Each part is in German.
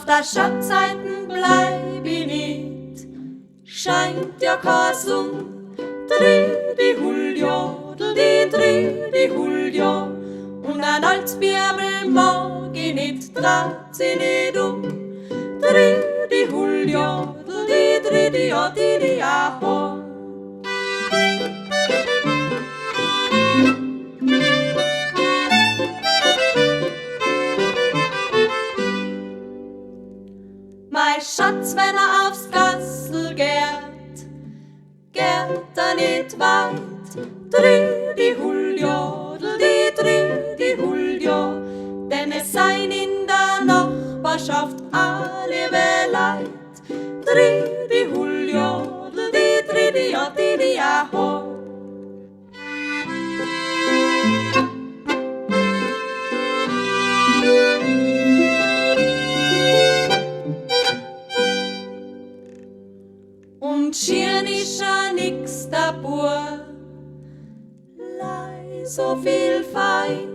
auf der Schatzeiten bleib ich nicht, scheint ja kein Sung. Dridi Julio, dridi Julio, und ein altes Bibel mag ich nicht, dreht sie nicht um. Dridi Julio, dridi, ja, dridi, ja, ho. Mein Schatz, wenn aufs Gassel geht er nicht weit. Dridi Julio, dridi Julio, denn es seien in der Nachbarschaft alle Leid. Dridi Julio, dridi, ja, dridi, ja, ho. Und schieren ist ja nix der Bur, lei so viel fein.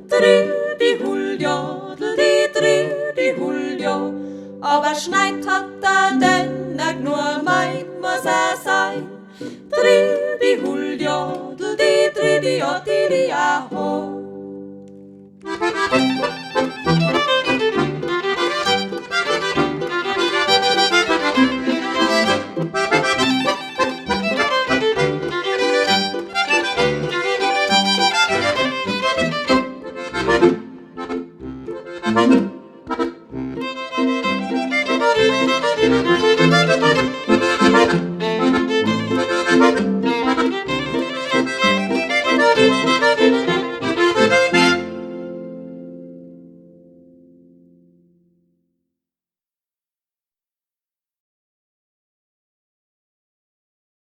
Dridi Julio, dridi Julio, aber schneit hat dennoch nur mein, muss sein. Dridi Julio, dridi, ja, dridi, ja, ho.